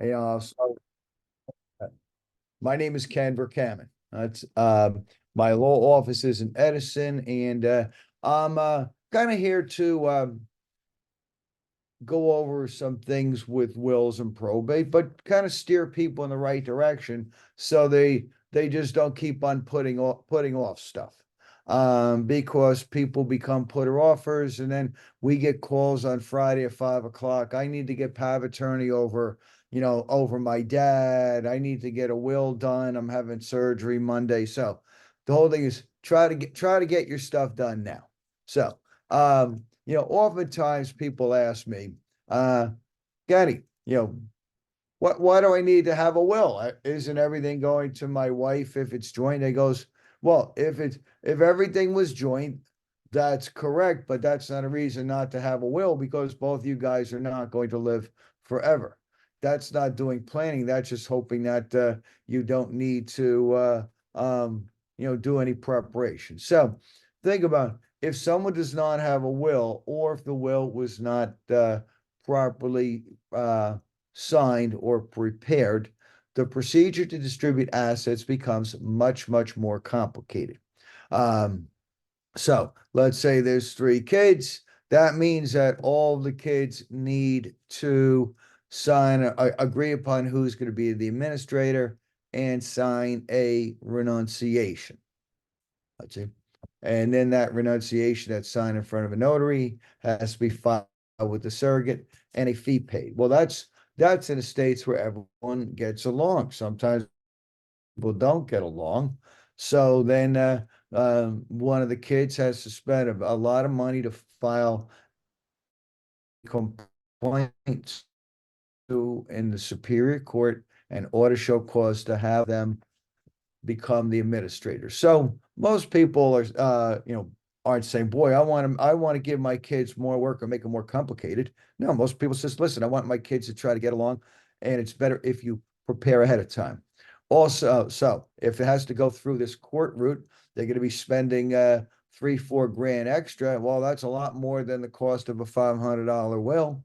So my name is Ken Vercammen. That's my law office is in Edison, and I'm kind of here to go over some things with wills and probate, but kind of steer people in the right direction so they just don't keep on putting off stuff. Because people become putter offers, and then we get calls on Friday at 5 o'clock. I need to get power of attorney over my dad. I need to get a will done. I'm having surgery Monday. So the whole thing is try to get your stuff done now. So oftentimes people ask me, uh, Kenny, why do I need to have a will? Isn't everything going to my wife if it's joint? It goes, well, if everything was joint, that's correct, but that's not a reason not to have a will because both you guys are not going to live forever. That's not doing planning. That's just hoping that you don't need to do any preparation. So think about if someone does not have a will, or if the will was not properly signed or prepared, the procedure to distribute assets becomes much, much more complicated. Um, so let's say there's three kids. That means that all the kids need to agree upon who's going to be the administrator and sign a renunciation. Let's see. And then that renunciation that's signed in front of a notary has to be filed with the surrogate and a fee paid. Well, that's in the states where everyone gets along. Sometimes people don't get along. So then one of the kids has to spend a lot of money to file complaints to in the Superior Court and order show cause to have them become the administrator. So most people aren't saying, boy, I want to give my kids more work or make it more complicated. No, most people says, listen, I want my kids to try to get along, and it's better if you prepare ahead of time. Also, so if it has to go through this court route, they're going to be spending 3-4 grand extra. Well, that's a lot more than the cost of a $500 will.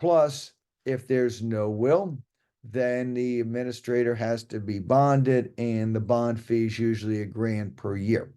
Plus, if there's no will, then the administrator has to be bonded, and the bond fee is usually $1 grand per year.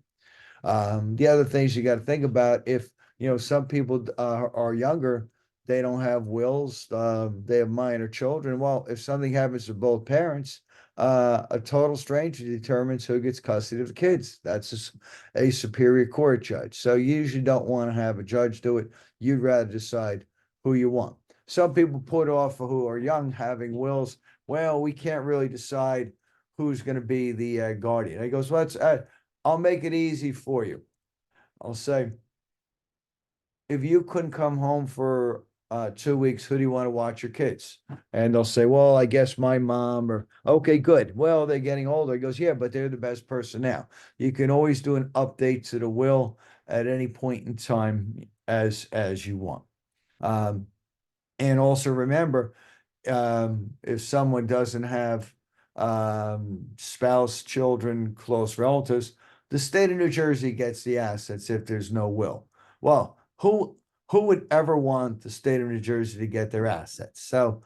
The other things you got to think about, if some people are younger, they don't have wills, they have minor children. Well, if something happens to both parents, a total stranger determines who gets custody of the kids. That's a superior court judge. So you usually don't want to have a judge do it. You'd rather decide who you want. Some people put off who are young having wills. Well, we can't really decide who's going to be the guardian. He goes, well, I'll make it easy for you. I'll say, if you couldn't come home for 2 weeks, who do you want to watch your kids? And they'll say, well, I guess my mom, or okay, good. Well, they're getting older. He goes, yeah, but they're the best person now. You can always do an update to the will at any point in time as you want. Um, and also remember, if someone doesn't have spouse, children, close relatives, the state of New Jersey gets the assets if there's no will. Well, who would ever want the state of New Jersey to get their assets? So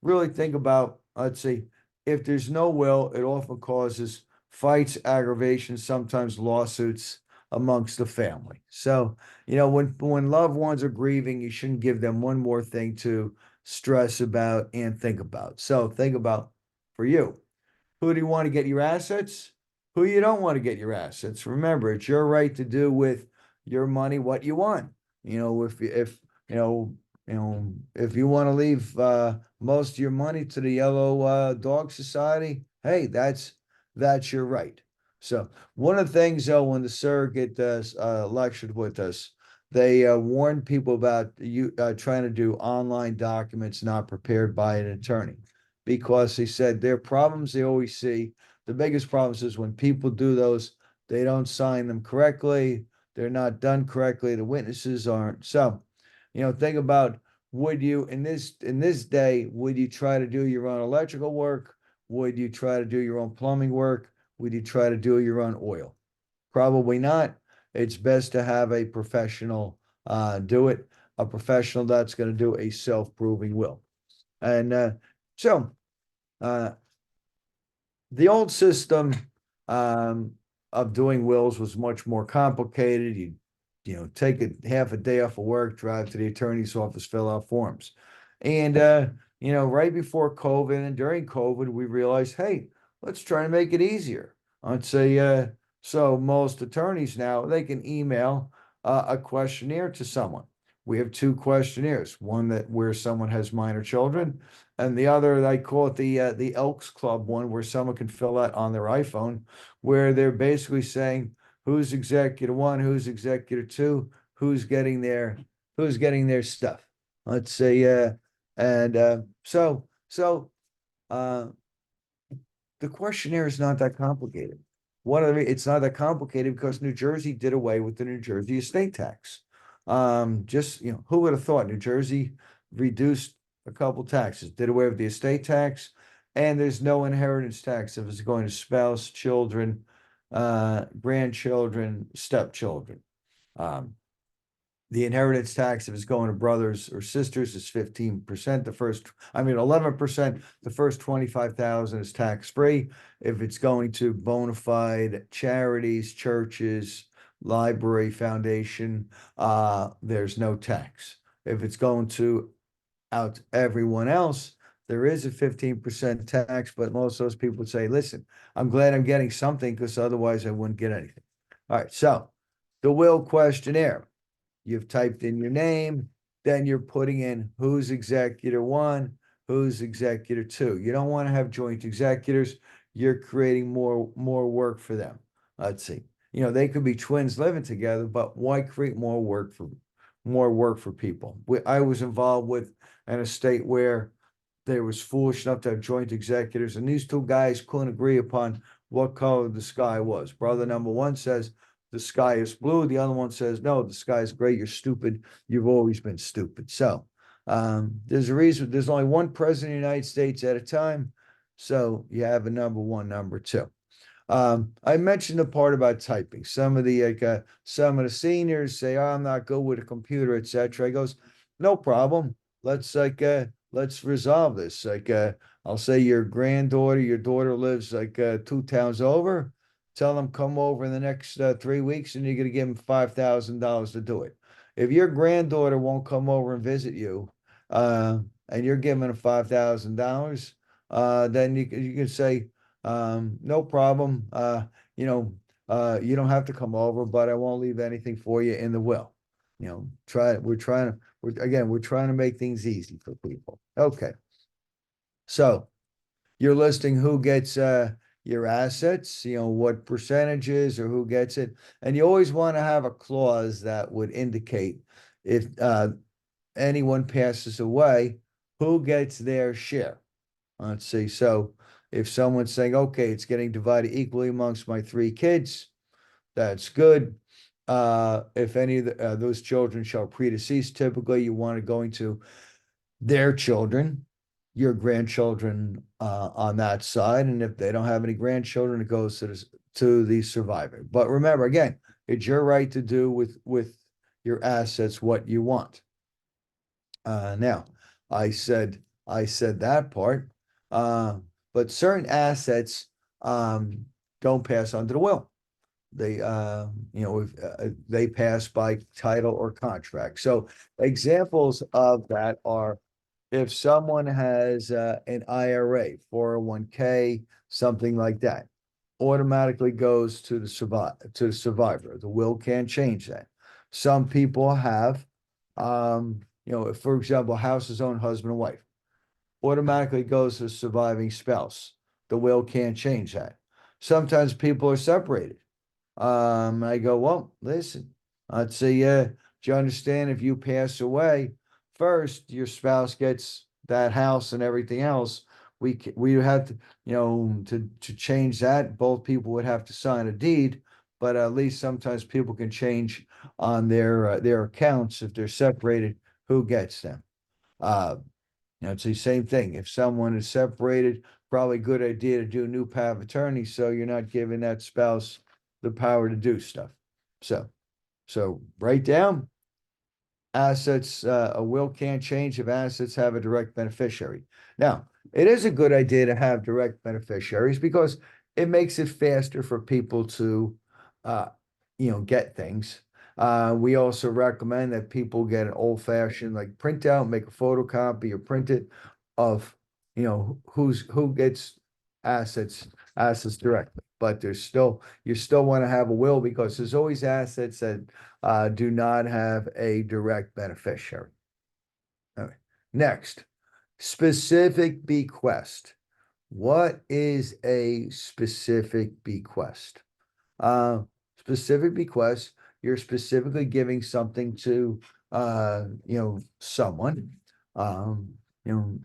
really think about, let's see, if there's no will, it often causes fights, aggravations, sometimes lawsuits amongst the family. So, when loved ones are grieving, you shouldn't give them one more thing to stress about and think about. So think about, for you, who do you want to get your assets? Who you don't want to get your assets? Remember, it's your right to do with your money what you want. If if you want to leave most of your money to the Yellow Dog Society, hey, that's your right. So one of the things though, when the surrogate lectured with us, they warned people about you trying to do online documents not prepared by an attorney, because they said their problems they always see. The biggest problems is when people do those, they don't sign them correctly. They're not done correctly. The witnesses aren't. So, think about, would you in this day, would you try to do your own electrical work? Would you try to do your own plumbing work? Would you try to do your own oil? Probably not. It's best to have a professional do it, a professional that's going to do a self-proving will. And so uh, the old system um, of doing wills was much more complicated. You take half a day off of work, drive to the attorney's office, fill out forms. And right before COVID and during COVID, we realized, hey, let's try to make it easier. I'd say so most attorneys now they can email a questionnaire to someone. We have two questionnaires, one that where someone has minor children, and the other, I call it the Elks Club one, where someone can fill out on their iPhone, where they're basically saying who's executor one, who's executor two, who's getting their stuff. Let's say, and uh, the questionnaire is not that complicated. It's not that complicated because New Jersey did away with the New Jersey estate tax. Just, who would have thought New Jersey reduced a couple taxes, did away with the estate tax, and there's no inheritance tax if it's going to spouse, children, grandchildren, stepchildren. Um, the inheritance tax, if it's going to brothers or sisters, is 15%. 11%. The first 25,000 is tax free. If it's going to bona fide charities, churches, library, foundation, there's no tax. If it's going to out everyone else, there is a 15% tax, but most of those people would say, listen, I'm glad I'm getting something because otherwise I wouldn't get anything. All right, so the will questionnaire. You've typed in your name, then you're putting in who's executor one, who's executor two. You don't want to have joint executors. You're creating more work for them. Let's see. They could be twins living together, but why create more work for people? I was involved with an estate where they was foolish enough to have joint executors, and these two guys couldn't agree upon what color the sky was. Brother number one says the sky is blue. The other one says, no, the sky is gray. You're stupid. You've always been stupid. So there's a reason. There's only one president of the United States at a time. So you have a number one, number two. I mentioned the part about typing. Some of the seniors say, oh, I'm not good with a computer, etc. I goes, no problem. Let's resolve this. I'll say your daughter lives two towns over. Tell them come over in the next 3 weeks, and you're gonna give them $5,000 to do it. If your granddaughter won't come over and visit you, and you're giving her $5,000, then you can say, no problem. You don't have to come over, but I won't leave anything for you in the will. We're trying to make things easy for people. Okay. So you're listing who gets your assets, what percentages or who gets it. And you always want to have a clause that would indicate if anyone passes away, who gets their share. Let's see. So if someone's saying, okay, it's getting divided equally amongst my three kids, that's good. If any of those children shall predecease, typically you want to go into their children, your grandchildren on that side. And if they don't have any grandchildren, it goes to the survivor. But remember, again, it's your right to do with your assets what you want. Now, I said that part, but certain assets don't pass under the will. They pass by title or contract. So examples of that are if someone has an IRA, 401k, something like that, automatically goes to the survivor. The will can't change that. Some people have, for example, house is owned husband and wife, automatically goes to the surviving spouse. The will can't change that. Sometimes people are separated. I go, well, listen, I'd say, yeah, do you understand if you pass away, first your spouse gets that house and everything else. We have to, to change that, both people would have to sign a deed, but at least sometimes people can change on their accounts if they're separated, who gets them. Uh, it's the same thing. If someone is separated, probably a good idea to do a new power of attorney so you're not giving that spouse the power to do stuff. So write down assets, a will can't change if assets have a direct beneficiary. Now, it is a good idea to have direct beneficiaries because it makes it faster for people to, uh, get things. We also recommend that people get an old-fashioned like printout, make a photocopy or print it of, who gets assets, assets directly. But you still want to have a will because there's always assets that do not have a direct beneficiary. Okay. Next, specific bequest. What is a specific bequest? Uh, Specific bequest, you're specifically giving something to, someone. Um, you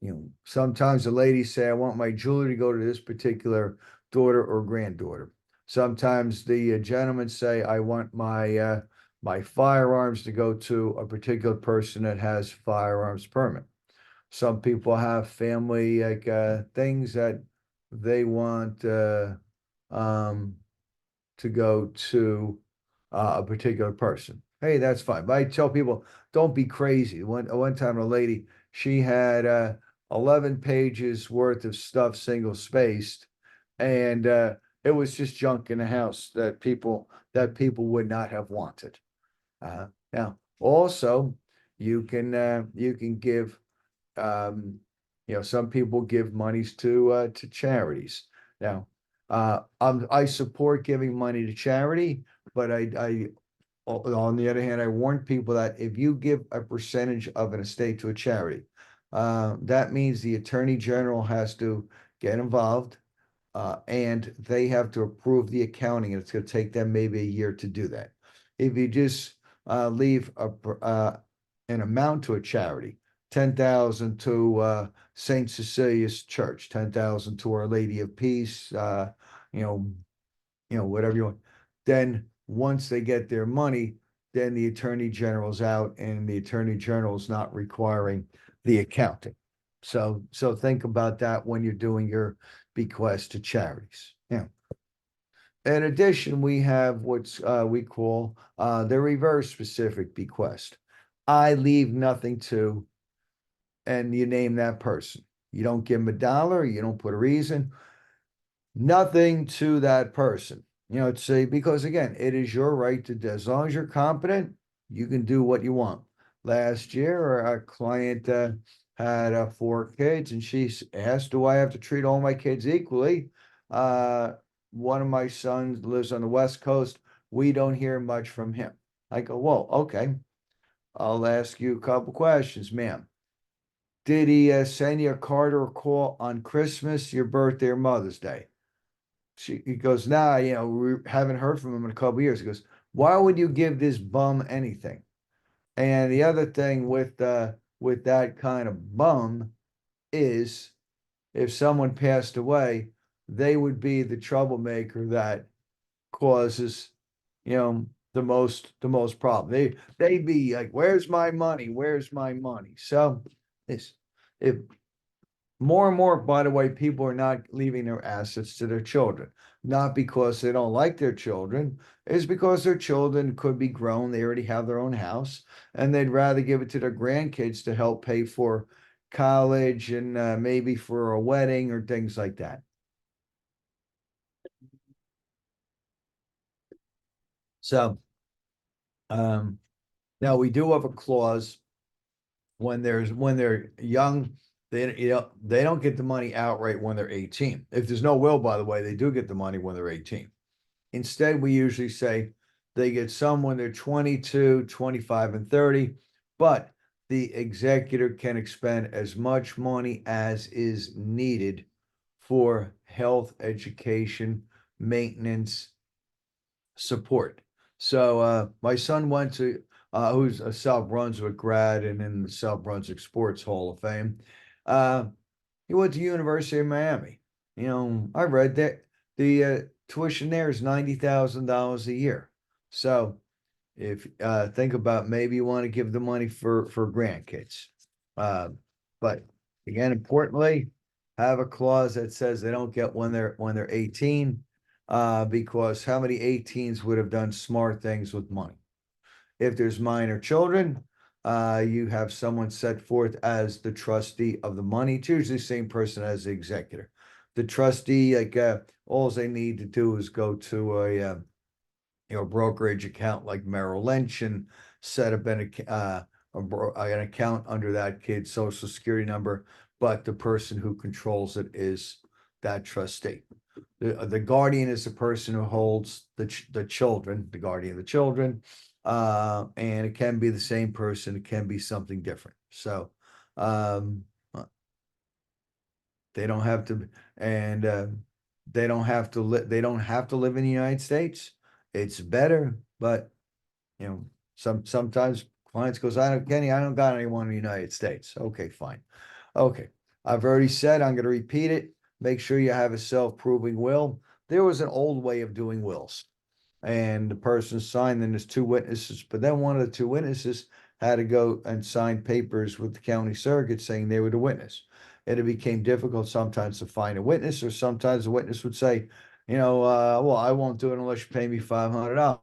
know, sometimes the ladies say, I want my jewelry to go to this particular daughter or granddaughter. Sometimes the gentlemen say, I want my firearms to go to a particular person that has firearms permit. Some people have family like things that they want um to go to a particular person. Hey, that's fine. But I tell people, don't be crazy. One time a lady, she had 11 pages worth of stuff single spaced, and it was just junk in the house that people would not have wanted. Now, also, you can give some people give monies to charities. Now, I support giving money to charity, but on the other hand, I warn people that if you give a percentage of an estate to a charity, that means the attorney general has to get involved, and they have to approve the accounting, and it's going to take them maybe a year to do that. If you just leave an amount to a charity, 10,000 to Saint Cecilia's Church, 10,000 to Our Lady of Peace, you know, whatever you want. Then once they get their money, then the attorney general's out, and the attorney general's not requiring the accounting. So think about that when you're doing your bequest to charities. Yeah. In addition, we have what's we call the reverse specific bequest. I leave nothing to, and you name that person. You don't give them a dollar, you don't put a reason, nothing to that person. To say, because again, it is your right to, as long as you're competent, you can do what you want. Last year, our client had 4 kids, and she asked, do I have to treat all my kids equally? One of my sons lives on the West Coast. We don't hear much from him. I go, well, okay. I'll ask you a couple questions, ma'am. Did he send you a card or a call on Christmas, your birthday, or Mother's Day? He goes, nah, we haven't heard from him in a couple years. He goes, why would you give this bum anything? And the other thing with that kind of bum is if someone passed away, they would be the troublemaker that causes, the most problem. They'd be like, where's my money? Where's my money? So this if more and more, by the way, people are not leaving their assets to their children, not because they don't like their children, it's because their children could be grown, they already have their own house, and they'd rather give it to their grandkids to help pay for college and maybe for a wedding or things like that. So now we do have a clause when they're young, they don't get the money outright when they're 18. If there's no will, by the way, they do get the money when they're 18. Instead, we usually say they get some when they're 22, 25, and 30, but the executor can expend as much money as is needed for health, education, maintenance, support. So my son went to who's a South Brunswick grad and in the South Brunswick Sports Hall of Fame. Uh, he went to University of Miami. I read that the tuition there is $90,000 a year. So if think about, maybe you want to give the money for grandkids. Uh, but again, importantly, have a clause that says they don't get when they're 18, because how many 18s would have done smart things with money? If there's minor children, You have someone set forth as the trustee of the money. It's usually the same person as the executor. The trustee, like, all they need to do is go to a brokerage account like Merrill Lynch and set up an account under that kid's social security number, but the person who controls it is that trustee. The guardian is the person who holds the children, the guardian of the children, and it can be the same person, it can be something different. So, um, they don't have to, and they don't have to they don't have to live in the United States. It's better, but sometimes clients goes, Kenny, I don't got anyone in the United States. Okay, fine. Okay. I've already said, I'm going to repeat it. Make sure you have a self-proving will. There was an old way of doing wills, and the person signed, and there's two witnesses, but then one of the two witnesses had to go and sign papers with the county circuit saying they were the witness. And it became difficult sometimes to find a witness, or sometimes the witness would say, well, I won't do it unless you pay me $500.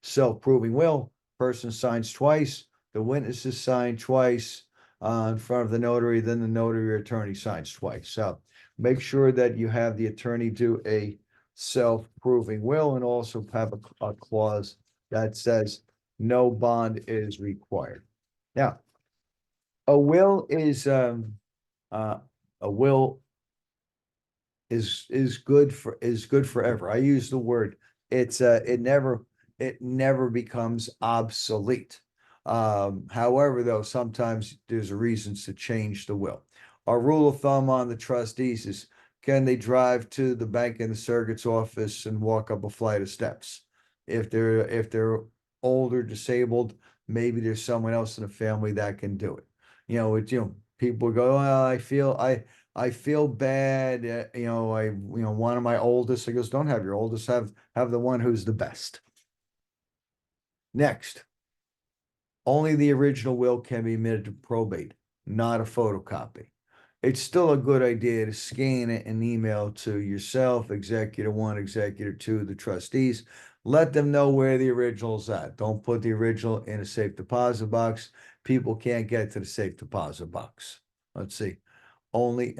Self-proving will, person signs twice, the witnesses sign twice in front of the notary, then the notary or attorney signs twice. So make sure that you have the attorney do a self-proving will, and also have a clause that says no bond is required. Now, a will is a will is good forever. I use the word, it never becomes obsolete. However, though, sometimes there's reasons to change the will. Our rule of thumb on the trustees is, can they drive to the bank and the circuit's office and walk up a flight of steps? If they're older, disabled, maybe there's someone else in the family that can do it. People go, well, I feel bad. One of my oldest, I goes, don't have your oldest, have the one who's the best. Next, only the original will can be admitted to probate, not a photocopy. It's still a good idea to scan it and email to yourself, executor one, executor two, the trustees. Let them know where the original's at. Don't put the original in a safe deposit box. People can't get to the safe deposit box. Let's see. Only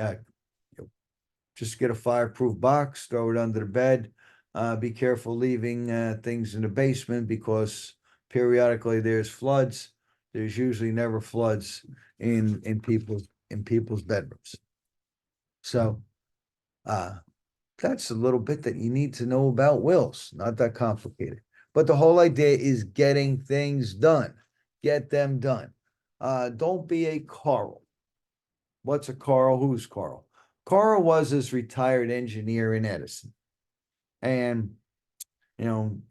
just get a fireproof box, throw it under the bed. Be careful leaving things in the basement, because periodically there's floods. There's usually never floods in people's bedrooms. So that's a little bit that you need to know about wills. Not that complicated. But the whole idea is getting things done. Get them done. Don't be a Carl. What's a Carl? Who's Carl? Carl was his retired engineer in Edison. And,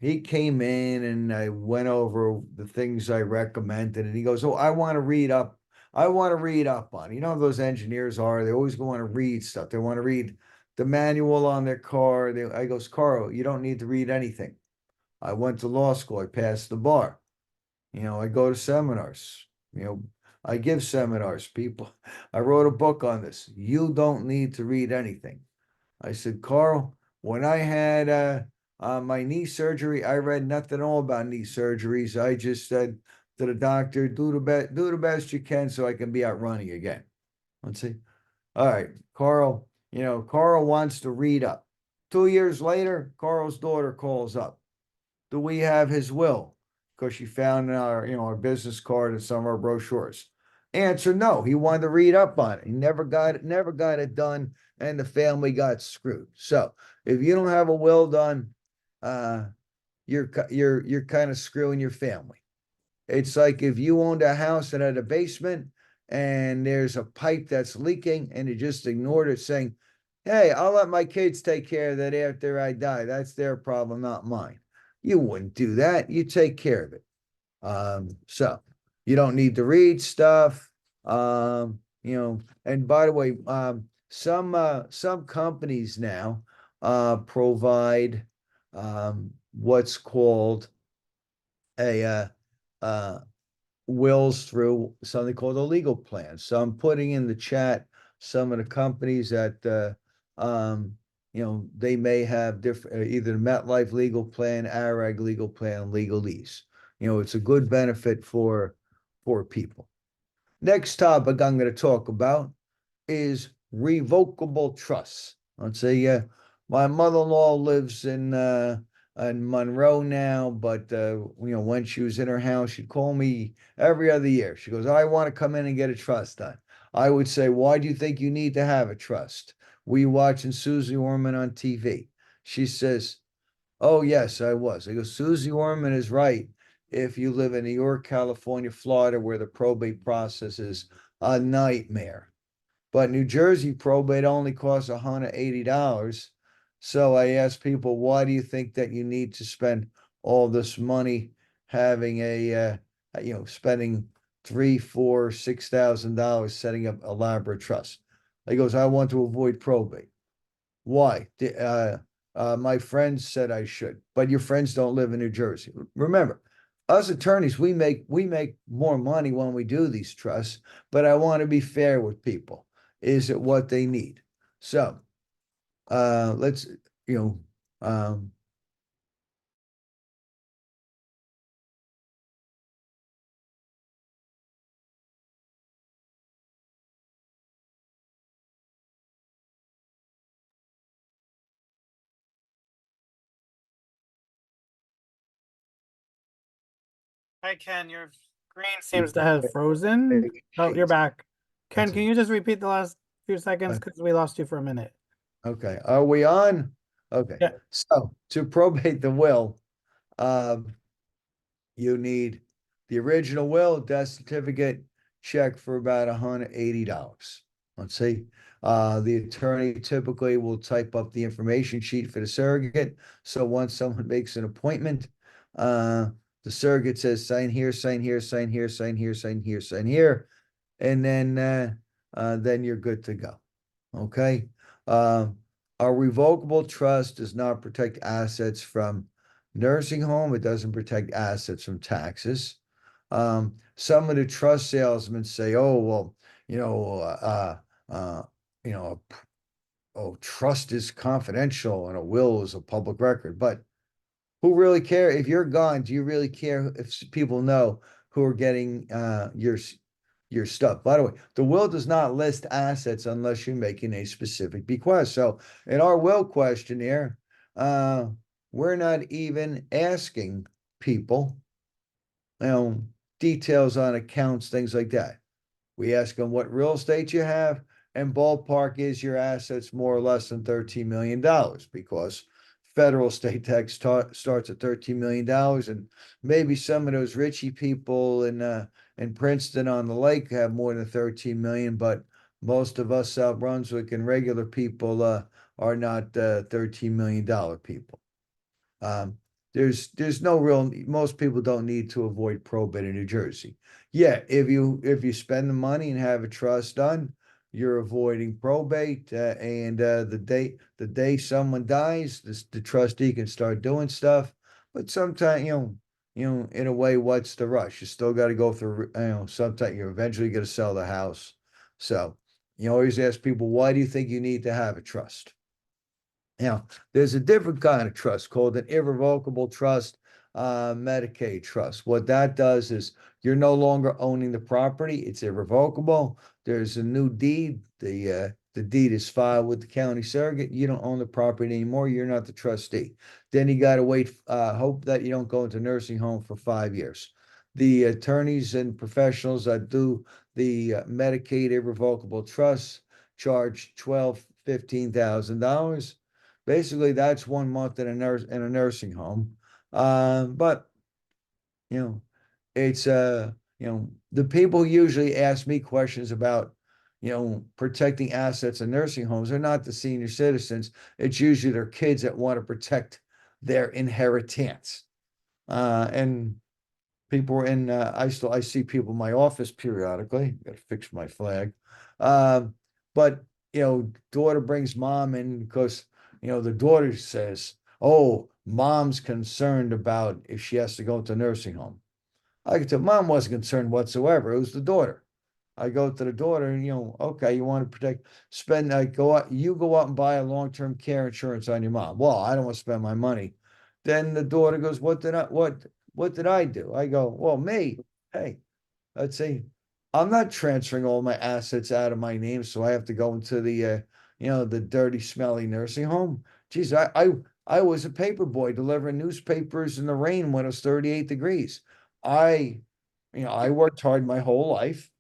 he came in and I went over the things I recommended. And he goes, oh, I want to read up. I want to read up on, those engineers are, they always want to read stuff. They want to read the manual on their car. I goes, Carl, you don't need to read anything. I went to law school. I passed the bar. I go to seminars. I give seminars. I wrote a book on this. You don't need to read anything. I said, Carl, when I had my knee surgery, I read nothing at all about knee surgeries. I just said to the doctor, do the best you can so I can be out running again. Let's see. All right, Carl, Carl wants to read up. 2 years later, Carl's daughter calls up. Do we have his will? Because she found our business card and some of our brochures. Answer, no. He wanted to read up on it. He never got it done, and the family got screwed. So if you don't have a will done, you're kind of screwing your family. It's like if you owned a house and had a basement and there's a pipe that's leaking and you just ignored it, saying, hey, I'll let my kids take care of that after I die. That's their problem, not mine. You wouldn't do that. You take care of it. So you don't need to read stuff. And by the way, some companies now provide what's called a wills through something called a legal plan. So I'm putting in the chat some of the companies that they may have different, either the MetLife legal plan, ARAG legal plan, legalese. it's a good benefit for people. Next topic I'm going to talk about is revocable trusts. Let's say my mother-in-law lives in Monroe now, but when she was in her house, she'd call me every other year. She goes, I want to come in and get a trust done. I would say, why do you think you need to have a trust? Were you watching Susie Orman on TV? She says, oh, yes, I was. I go, Susie Orman is right. If you live in New York, California, Florida, where the probate process is a nightmare. But New Jersey probate only costs $180. So I ask people, why do you think that you need to spend all this money having spending three, four, $6,000 setting up elaborate trust? He goes, I want to avoid probate. Why? My friends said I should, but your friends don't live in New Jersey. Remember, us attorneys, we make more money when we do these trusts, but I want to be fair with people. Is it what they need? So let's you know um, Hi, Ken. Your screen seems to have frozen. Oh, you're back. Ken, That's can it. you just repeat the last few seconds because we lost you for a minute? Okay. Are we on? Okay. Yeah. So to probate the will, um, you need the original will, death certificate, check for about $180. Let's see. The attorney typically will type up the information sheet for the surrogate. So once someone makes an appointment, the surrogate says, sign here, sign here, sign here, sign here, sign here, sign here, and then you're good to go. Okay. Uh, a revocable trust does not protect assets from nursing home. It doesn't protect assets from taxes. Some of the trust salesmen say, "Oh, well, you know, uh, you know, oh, trust is confidential and a will is a public record." But who really care if you're gone? Do you really care if people know who are getting your stuff? By the way, the will does not list assets unless you're making a specific bequest. So in our will questionnaire, uh, we're not even asking people, you know, details on accounts, things like that. We ask them what real estate you have, and ballpark is your assets more or less than $13 million because federal state tax starts at $13 million. And maybe some of those richie people in Princeton on the lake have more than 13 million, but most of us South Brunswick and regular people are not $13 million people. Um, there's no real, most people don't need to avoid probate in New Jersey. Yeah, if you spend the money and have a trust done, you're avoiding probate, and the day someone dies, the trustee can start doing stuff. But sometimes, in a way, what's the rush? You still got to go through, sometimes you're eventually going to sell the house. So you always ask people, why do you think you need to have a trust? Now, there's a different kind of trust called an irrevocable trust, Medicaid trust. What that does is you're no longer owning the property; it's irrevocable. There's a new deed. The deed is filed with the county surrogate. You don't own the property anymore. You're not the trustee. Then you got to wait. Hope that you don't go into nursing home for 5 years. The attorneys and professionals that do the Medicaid irrevocable trust charge $12,000, $15,000. Basically, that's 1 month in a nursing home. But you know, it's the people usually ask me questions about protecting assets in nursing homes. They're not the senior citizens. It's usually their kids that want to protect their inheritance. And people in I see people in my office periodically. Got to fix my flag. But daughter brings mom in because the daughter says, "Oh, mom's concerned about if she has to go to nursing home." I can tell mom wasn't concerned whatsoever. It was the daughter. I go to the daughter and okay, you want to protect, spend, go out, you go out and buy a long-term care insurance on your mom. Well, I don't want to spend my money. Then the daughter goes, what what did I do? I go, well, me, hey, let's see, I'm not transferring all my assets out of my name, so I have to go into the dirty, smelly nursing home. Geez, I was a paper boy delivering newspapers in the rain when it was 38 degrees. I, I worked hard my whole life.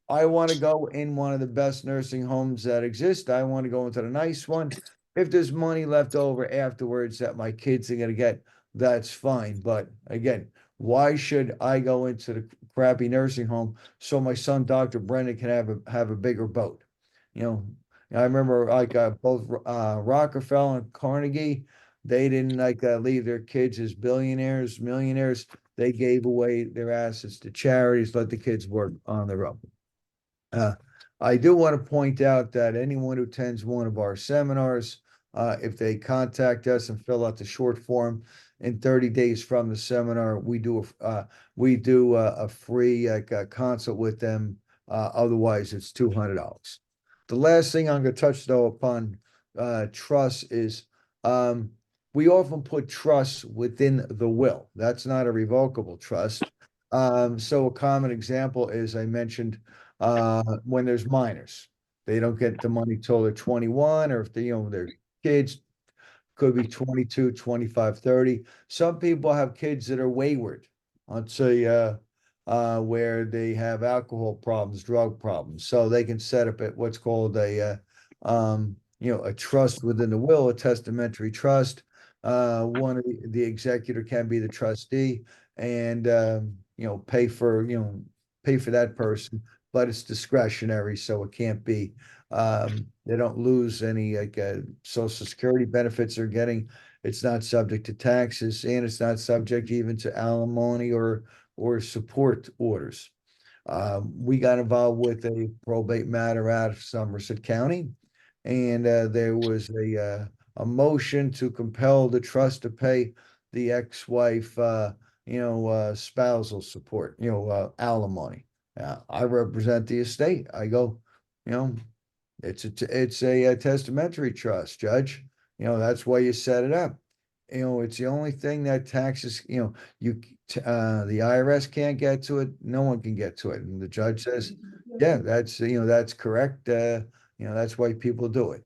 I want to go in one of the best nursing homes that exist. I want to go into the nice one. If there's money left over afterwards that my kids are going to get, that's fine. But again, why should I go into the crappy nursing home so my son, Dr. Brennan, can have a bigger boat? You know, I remember like both Rockefeller and Carnegie, they didn't leave their kids as billionaires, millionaires. They gave away their assets to charities, let the kids work on their own. Uh, I do want to point out that anyone who attends one of our seminars, if they contact us and fill out the short form in 30 days from the seminar, we do a free consult with them. Otherwise, it's $200. The last thing I'm going to touch though upon trust is we often put trust within the will. That's not a revocable trust. So a common example is I mentioned when there's minors. They don't get the money till they're 21, or if they're kids, could be 22, 25, 30. Some people have kids that are wayward. Let's say where they have alcohol problems, drug problems. So they can set up at what's called a trust within the will, a testamentary trust. One of the executor can be the trustee and pay for that person, but it's discretionary, so it can't be they don't lose any social security benefits they're getting. It's not subject to taxes, and it's not subject even to alimony or support orders. We got involved with a probate matter out of Somerset County, and there was a motion to compel the trust to pay the ex-wife, spousal support, alimony. I represent the estate. I go, you know, it's a testamentary trust, Judge. That's why you set it up. It's the only thing that taxes, the IRS can't get to it. No one can get to it. And the judge says, yeah, that's correct. That's why people do it.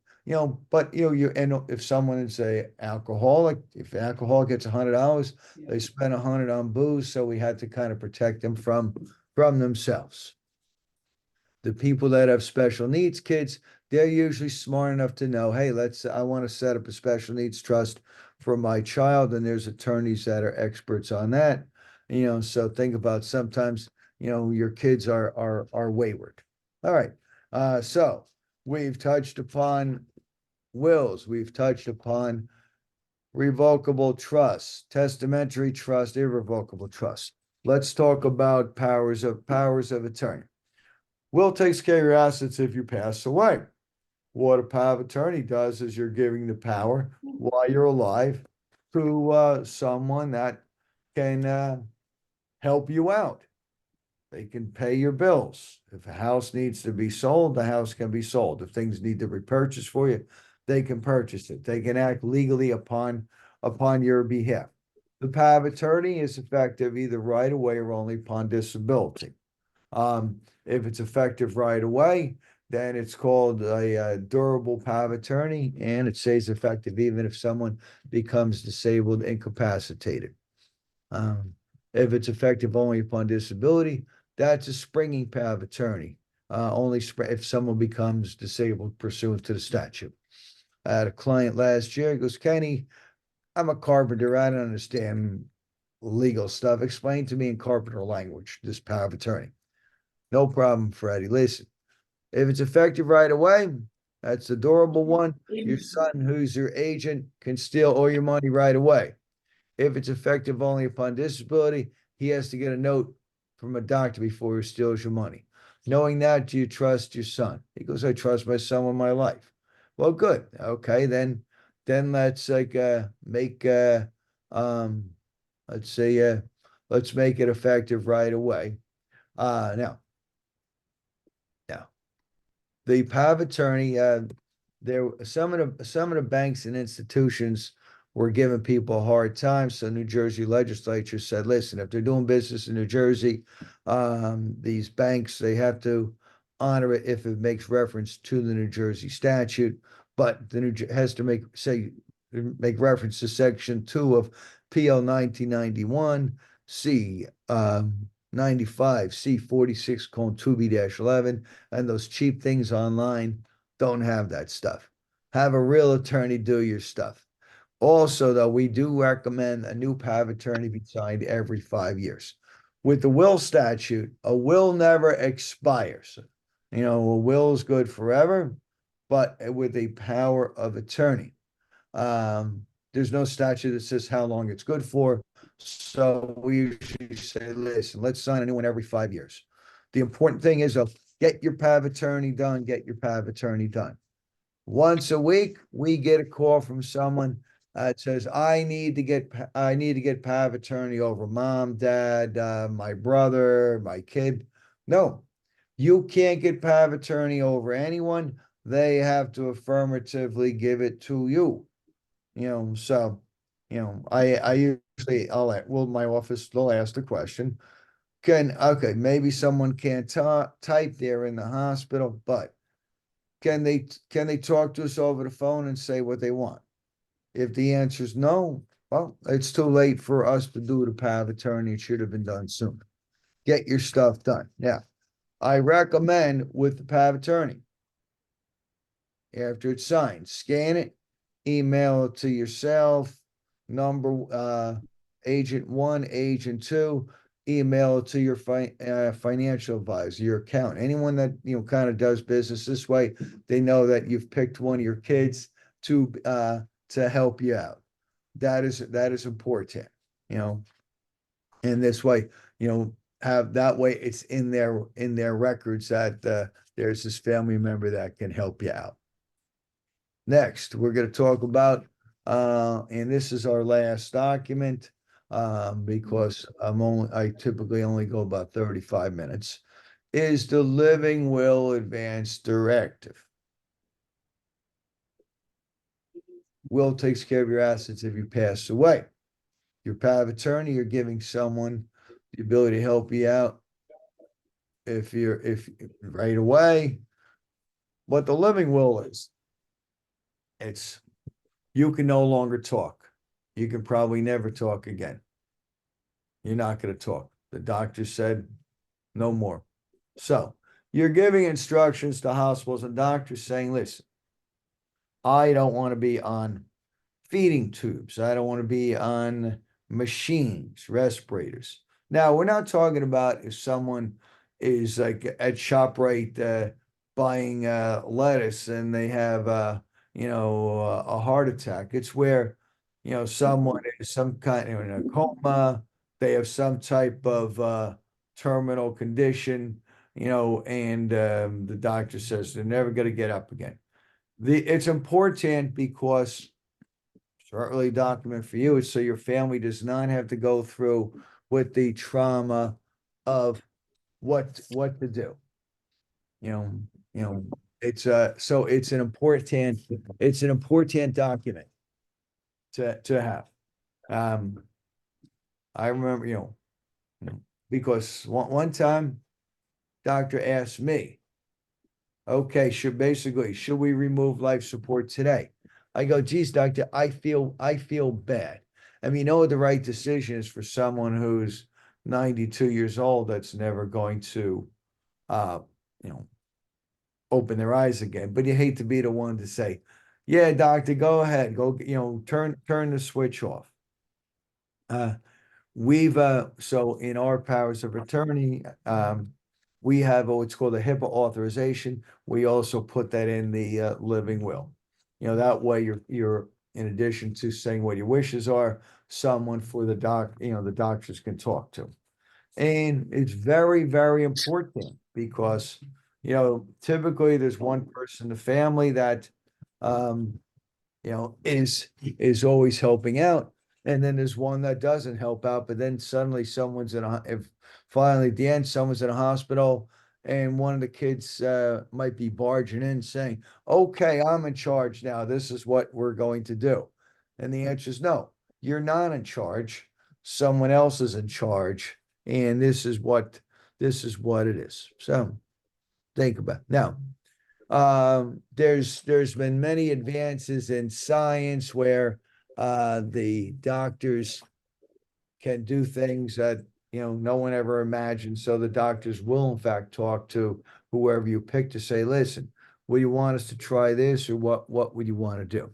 But if someone is a alcoholic, if an alcoholic gets $100, they spend 100 on booze. So we had to kind of protect them from themselves. The people that have special needs kids, they're usually smart enough to know, hey, I want to set up a special needs trust for my child, and there's attorneys that are experts on that. So think about sometimes, your kids are wayward. All right. So we've touched upon wills, we've touched upon revocable trust, testamentary trust, irrevocable trust. Let's talk about powers of attorney. Will takes care of your assets if you pass away. What a power of attorney does is you're giving the power while you're alive to someone that can help you out. They can pay your bills. If a house needs to be sold, the house can be sold. If things need to be purchased for you, they can purchase it. They can act legally upon your behalf. The power of attorney is effective either right away or only upon disability. If it's effective right away, then it's called a durable power of attorney, and it stays effective even if someone becomes disabled, incapacitated. If it's effective only upon disability, that's a springing power of attorney. Only if someone becomes disabled pursuant to the statute. I had a client last year. He goes, Kenny, I'm a carpenter. I don't understand legal stuff. Explain to me in carpenter language this power of attorney. No problem, Freddie. Listen, if it's effective right away, that's the durable one. Your son, who's your agent, can steal all your money right away. If it's effective only upon disability, he has to get a note from a doctor before he steals your money. Knowing that, do you trust your son? He goes, I trust my son with my life. Well, good. Okay, then let's make let's say let's make it effective right away. Now the power of attorney, some of the banks and institutions were giving people a hard time. So New Jersey legislature said, listen, if they're doing business in New Jersey, these banks, they have to honor it if it makes reference to the New Jersey statute, but the New has to make reference to section 2 of PL 1991 C 95 C 46 2B-11, and those cheap things online don't have that stuff. Have a real attorney do your stuff. Also, though, we do recommend a new power of attorney be signed every 5 years. With the will statute, a will never expires. You know, a will is good forever, but with a power of attorney. There's no statute that says how long it's good for. So we usually say, listen, let's sign a new one every 5 years. The important thing is, get your power of attorney done, get your power of attorney done. Once a week, we get a call from someone that says, I need to get power of attorney over mom, dad, my brother, my kid. No, you can't get power of attorney over anyone. They have to affirmatively give it to you. So, I usually, my office, they'll ask the question, okay, maybe someone can't type, they're in the hospital, but can they talk to us over the phone and say what they want? If the answer is no, well, it's too late for us to do the power of attorney. It should have been done sooner. Get your stuff done. Now, I recommend with the power of attorney, after it's signed, scan it, email it to yourself, agent 1, agent 2, email it to your financial advisor, your accountant, anyone that kind of does business this way. They know that you've picked one of your kids to help you out. That is important, in this way, have that way it's in their records that there's this family member that can help you out. Next, we're going to talk about, and this is our last document, because I typically only go about 35 minutes, is the Living Will Advance Directive. Will takes care of your assets if you pass away. Your power of attorney, you're giving someone the ability to help you out if right away. What the living will is, it's you can no longer talk. You can probably never talk again. You're not going to talk. The doctor said no more. So you're giving instructions to hospitals and doctors saying, listen, I don't want to be on feeding tubes. I don't want to be on machines, respirators. Now, we're not talking about if someone is like at ShopRite buying lettuce and they have a heart attack. It's where someone is some kind of in a coma, they have some type of terminal condition, and the doctor says they're never going to get up again. It's important because early document for you is so your family does not have to go through with the trauma of what to do. It's so it's an important document to have. I remember, because one time doctor asked me, okay, should we remove life support today? I go, geez, doctor, I feel bad. I mean, what the right decision is for someone who's 92 years old that's never going to, open their eyes again. But you hate to be the one to say, yeah, doctor, go ahead, go, turn the switch off. So in our powers of attorney, we have what's called a HIPAA authorization. We also put that in the living will. That way you're in addition to saying what your wishes are, someone for the doctors can talk to. And it's very, very important because, typically there's one person in the family that, is always helping out. And then there's one that doesn't help out, but then suddenly finally at the end, someone's in a hospital and one of the kids might be barging in saying, okay, I'm in charge now. This is what we're going to do. And the answer is no, you're not in charge. Someone else is in charge. And this is what it is. So think about it. Now. There's been many advances in science where the doctors can do things that no one ever imagined. So the doctors will in fact talk to whoever you pick to say, listen, will you want us to try this, or what would you want to do?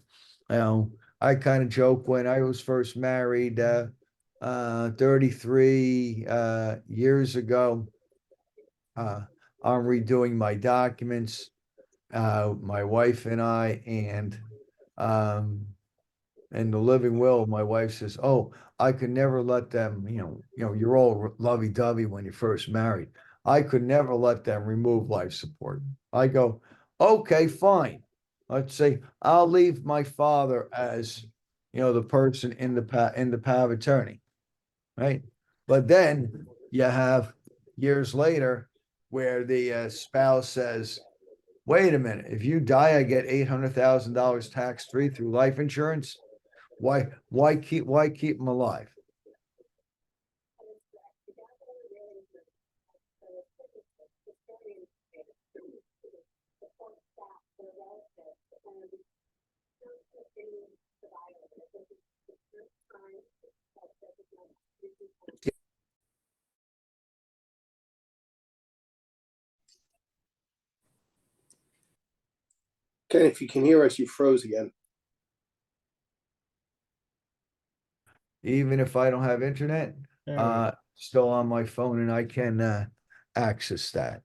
I kind of joke when I was first married 33 years ago. I'm redoing my documents, my wife and I, and in the living will, my wife says, "Oh, I could never let them, you're all lovey-dovey when you're first married. I could never let them remove life support." I go, "Okay, fine. Let's say I'll leave my father as, the person in the power of attorney, right?" But then you have years later where the spouse says, wait a minute, if you die, I get $800,000 tax-free through life insurance. Why keep them alive? Ken, if you can hear us, you froze again. Even if I don't have internet, There we go. still on my phone, and I can access that.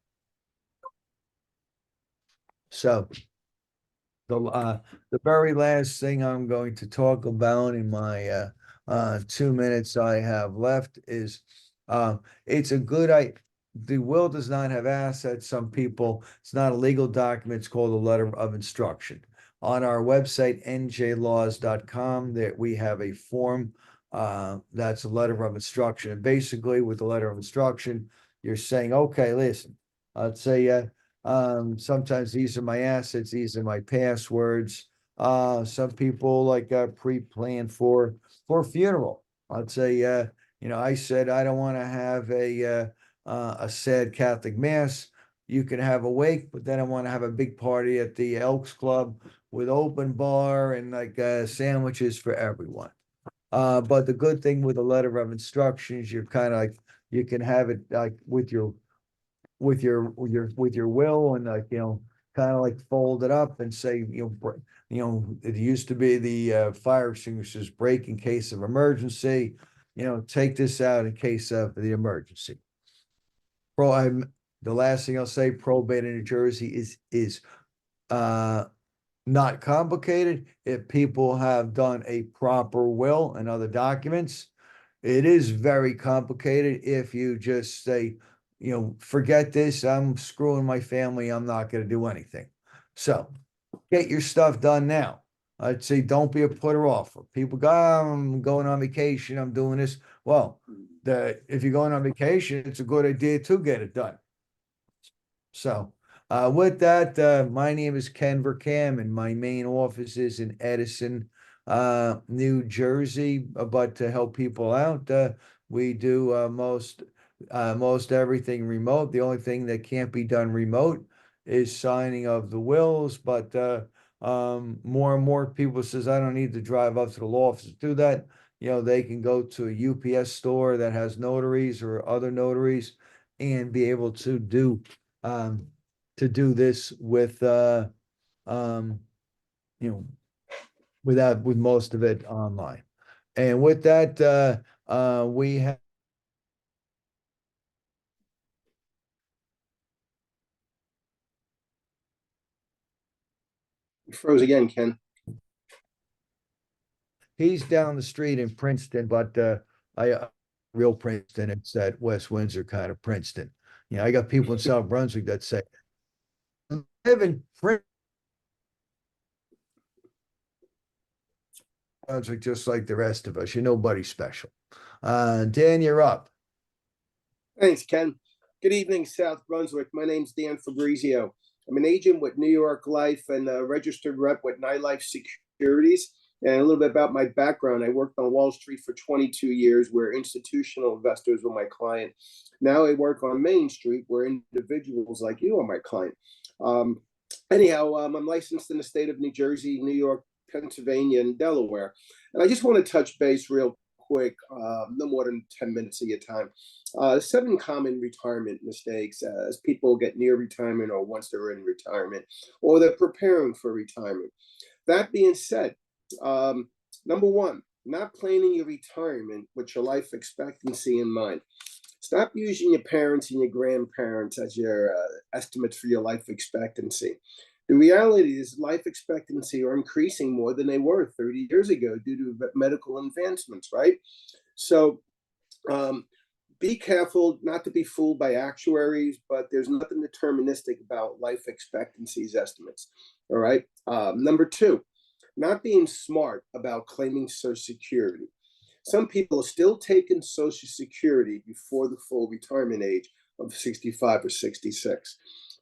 So the very last thing I'm going to talk about in my 2 minutes I have left is it's a good the will does not have assets. Some people, it's not a legal document, it's called a letter of instruction. On our website, njlaws.com, that we have a form that's a letter of instruction. And basically, with the letter of instruction, you're saying, okay, listen, let's say sometimes these are my assets, these are my passwords. Some people like pre-plan for funeral. Let's say I said I don't want to have a sad Catholic mass. You can have a wake, but then I want to have a big party at the Elks Club with open bar and like sandwiches for everyone. But the good thing with a letter of instructions, you're kind of like you can have it like with your will, and like kind of like fold it up and say it used to be the fire extinguishers break in case of emergency, take this out in case of the emergency. The last thing I'll say, probate in New Jersey is not complicated if people have done a proper will and other documents. It is very complicated if you just say, forget this, I'm screwing my family, I'm not going to do anything. So get your stuff done now. I'd say don't be a putter offer. People go, I'm going on vacation, I'm doing this. Well, if you're going on vacation, it's a good idea to get it done. So with that, my name is Ken Vercammen, and my main office is in Edison, New Jersey. But to help people out, we do most everything remote. The only thing that can't be done remote is signing of the wills. But more and more people says I don't need to drive up to the law office to do that. They can go to a UPS store that has notaries or other notaries and be able to do this with with most of it online. And with that, we have You froze again, Ken. he's down the street in Princeton, but I real Princeton, it's that West Windsor kind of Princeton. I got people in South Brunswick that say, I live in Brunswick just like the rest of us. You're nobody special. Dan, you're up. Thanks, Ken. Good evening, South Brunswick. My name's Dan Fabrizio. I'm an agent with New York Life and a registered rep with Nightlife Securities. And a little bit about my background. I worked on Wall Street for 22 years, where institutional investors were my client. Now I work on Main Street, where individuals like you are my client. Anyhow, I'm licensed in the state of New Jersey, New York, Pennsylvania, and Delaware. And I just want to touch base real quick, no more than 10 minutes of your time. 7 common retirement mistakes as people get near retirement or once they're in retirement or they're preparing for retirement. That being said, number 1, not planning your retirement with your life expectancy in mind. Stop using your parents and your grandparents as your estimates for your life expectancy. The reality is life expectancy are increasing more than they were 30 years ago due to medical advancements, right? So be careful not to be fooled by actuaries, but there's nothing deterministic about life expectancies estimates, all right? Number 2, not being smart about claiming Social Security. Some people are still taking Social Security before the full retirement age of 65 or 66.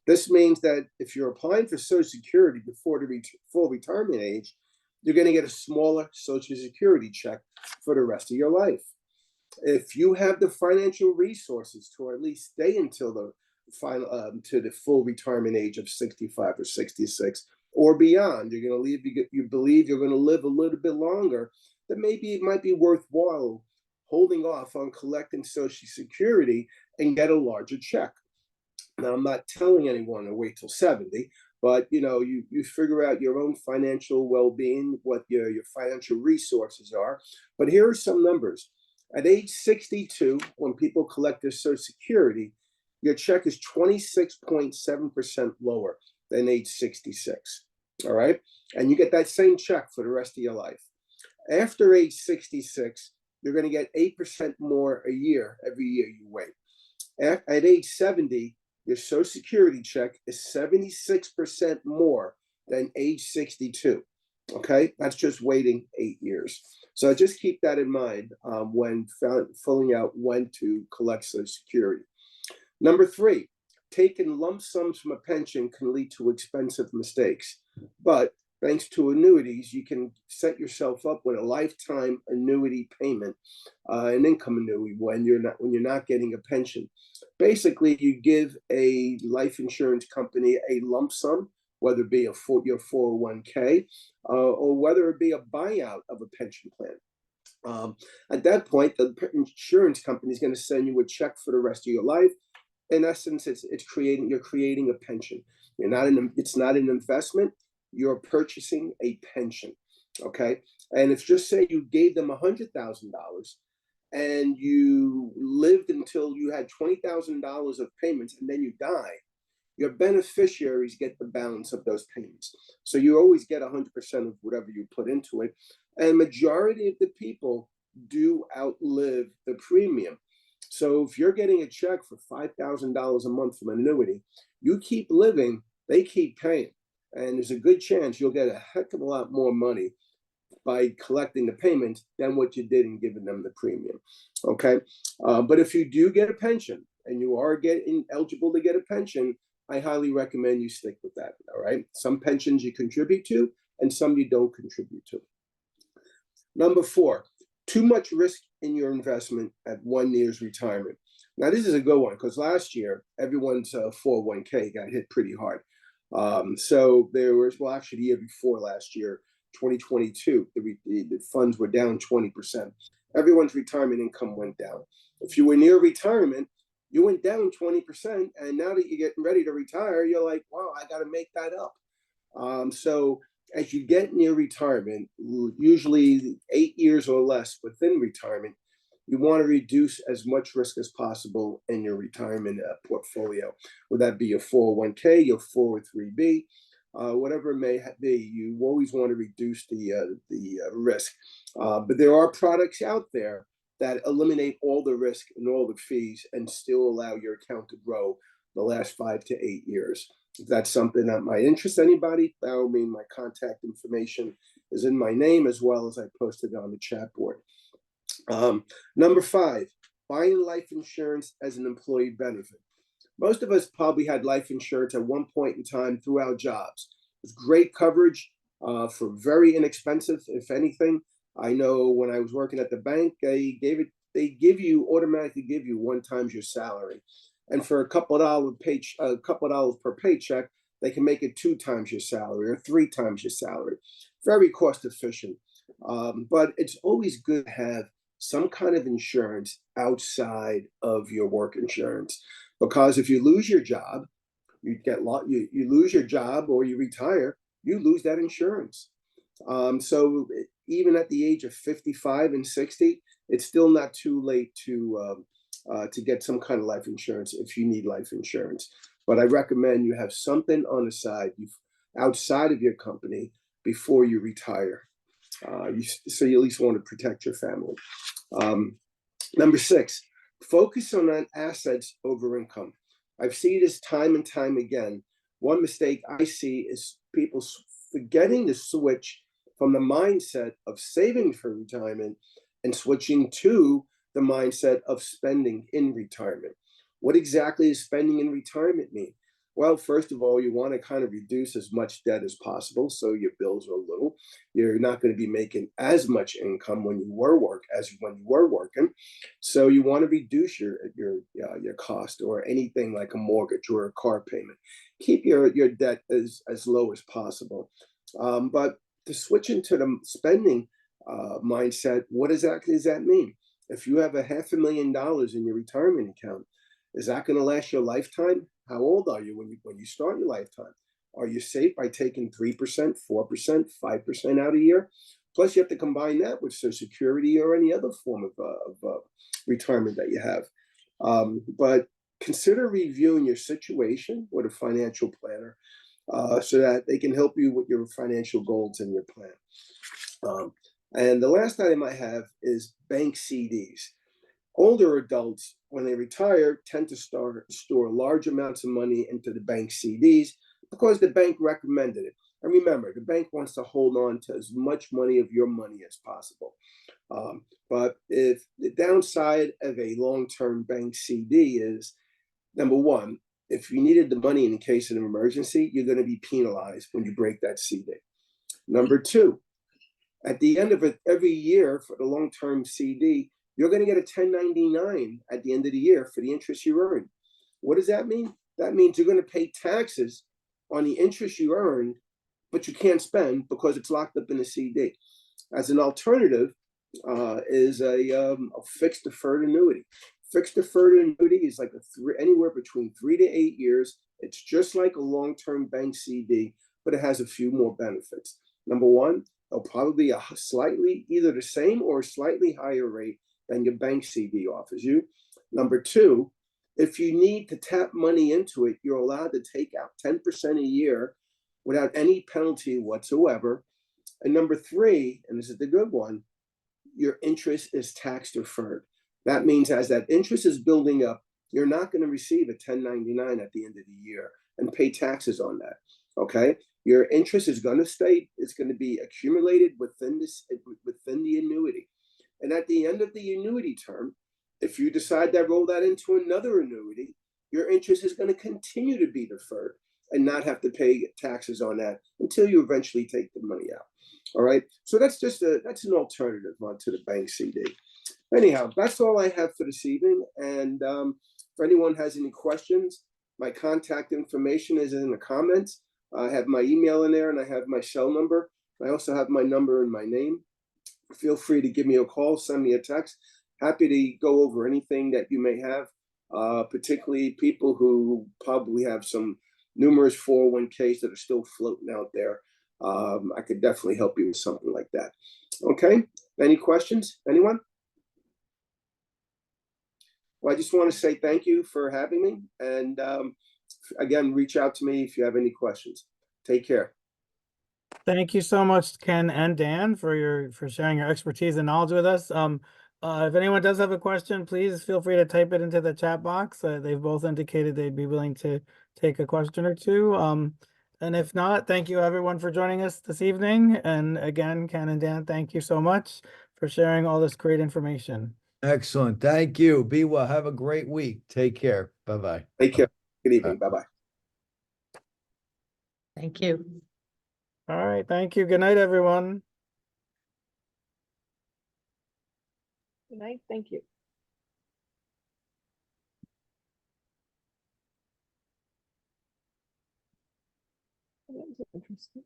This means that if you're applying for Social Security before the full retirement age, you're going to get a smaller Social Security check for the rest of your life. If you have the financial resources to at least stay until the final to the full retirement age of 65 or 66 or beyond, you're going to leave. You believe you're going to live a little bit longer. That maybe it might be worthwhile holding off on collecting Social Security and get a larger check. Now, I'm not telling anyone to wait till 70, but you figure out your own financial well-being, what your financial resources are. But here are some numbers. At age 62, when people collect their Social Security, your check is 26.7% lower than age 66. All right. And you get that same check for the rest of your life. After age 66, you're going to get 8% more a year every year you wait. At age 70, your Social Security check is 76% more than age 62. Okay, that's just waiting 8 years. So just keep that in mind when filling out when to collect Social Security. Number 3, taking lump sums from a pension can lead to expensive mistakes. But thanks to annuities, you can set yourself up with a lifetime annuity payment, an income annuity when you're not getting a pension. Basically, you give a life insurance company a lump sum, whether it be your 401k or whether it be a buyout of a pension plan. At that point, the insurance company is going to send you a check for the rest of your life. In essence, you're creating a pension. It's not an investment. You're purchasing a pension. Okay, and if just say you gave them $100,000 and you lived until you had $20,000 of payments and then you die, your beneficiaries get the balance of those payments. So you always get 100% of whatever you put into it. And majority of the people do outlive the premium. So if you're getting a check for $5,000 a month from an annuity, you keep living, they keep paying. And there's a good chance you'll get a heck of a lot more money by collecting the payment than what you did in giving them the premium. Okay. But if you do get a pension and you are eligible to get a pension, I highly recommend you stick with that. All right. Some pensions you contribute to and some you don't contribute to. Number 4, too much risk in your investment at 1 year's retirement. Now, this is a good one because last year, everyone's 401k got hit pretty hard. So there was, actually the year before last year, 2022, the funds were down 20%. Everyone's retirement income went down. If you were near retirement, you went down 20%. And now that you're getting ready to retire, you're like, wow, I got to make that up. So as you get near retirement, usually 8 years or less within retirement, you want to reduce as much risk as possible in your retirement portfolio. Would that be your 401k, your 403b, whatever it may be? You always want to reduce the risk. But there are products out there that eliminate all the risk and all the fees and still allow your account to grow the last 5 to 8 years. If that's something that might interest anybody, by all means, my contact information is in my name as well as I posted on the chat board. Number 5, buying life insurance as an employee benefit. Most of us probably had life insurance at one point in time through our jobs. It's great coverage, for very inexpensive, if anything. I know when I was working at the bank, they automatically give you 1 times your salary. And for a couple of dollars per paycheck, they can make it 2 times your salary or 3 times your salary. Very cost efficient. But it's always good to have some kind of insurance outside of your work insurance, because if you lose your job, you lose your job or you retire, you lose that insurance. So even at the age of 55 and 60, it's still not too late to get some kind of life insurance if you need life insurance. But I recommend you have something on the side outside of your company before you retire. So you at least want to protect your family. Number 6, focus on assets over income. I've seen this time and time again. One mistake I see is people forgetting to switch from the mindset of saving for retirement and switching to the mindset of spending in retirement. What exactly does spending in retirement mean? Well, first of all, you want to kind of reduce as much debt as possible, so your bills are little. You're not going to be making as much income when you were working, so you want to reduce your cost, or anything like a mortgage or a car payment. Keep your debt as low as possible. But to switch into the spending mindset, what exactly does that mean? If you have $500,000 in your retirement account, is that going to last your lifetime? How old are you when you start your lifetime? Are you safe by taking 3%, 4%, 5% out a year? Plus, you have to combine that with Social Security or any other form of retirement that you have. But consider reviewing your situation with a financial planner so that they can help you with your financial goals and your plan. And the last item I have is bank CDs. Older adults, when they retire, tend to store large amounts of money into the bank CDs because the bank recommended it. And remember, the bank wants to hold on to as much money of your money as possible. But if the downside of a long-term bank CD is, number one, if you needed the money in case of an emergency, you're going to be penalized when you break that CD. Number two, at the end of it, every year for the long-term CD, you're going to get a 1099 at the end of the year for the interest you earn. What does that mean? That means you're going to pay taxes on the interest you earned, but you can't spend because it's locked up in a CD. As an alternative is a fixed deferred annuity. Fixed deferred annuity is like anywhere between 3 to 8 years. It's just like a long-term bank CD, but it has a few more benefits. Number one, it'll probably be a slightly either the same or slightly higher rate than your bank CD offers you. Number two, if you need to tap money into it, you're allowed to take out 10% a year without any penalty whatsoever. And number three, and this is the good one, your interest is tax deferred. That means as that interest is building up, you're not going to receive a 1099 at the end of the year and pay taxes on that. Okay? Your interest is going to be accumulated within the annuity. And at the end of the annuity term, if you decide to roll that into another annuity, your interest is going to continue to be deferred and not have to pay taxes on that until you eventually take the money out. All right. So that's an alternative to the bank CD. Anyhow, that's all I have for this evening. And if anyone has any questions, my contact information is in the comments. I have my email in there and I have my cell number. I also have my number and my name. Feel free to give me a call, send me a text. Happy to go over anything that you may have, particularly people who probably have some numerous 401ks that are still floating out there. I could definitely help you with something like that. Okay, any questions? Anyone? Well, I just want to say thank you for having me. And again, reach out to me if you have any questions. Take care. Thank you so much, Ken and Dan, for sharing your expertise and knowledge with us. If anyone does have a question, please feel free to type it into the chat box. They've both indicated they'd be willing to take a question or two. And if not, thank you everyone for joining us this evening. And again, Ken and Dan, thank you so much for sharing all this great information. Excellent. Thank you. Be well. Have a great week. Take care. Bye-bye. Take care. Good evening. Bye-bye. Thank you. All right, thank you. Good night, everyone. Good night. Thank you. That was interesting.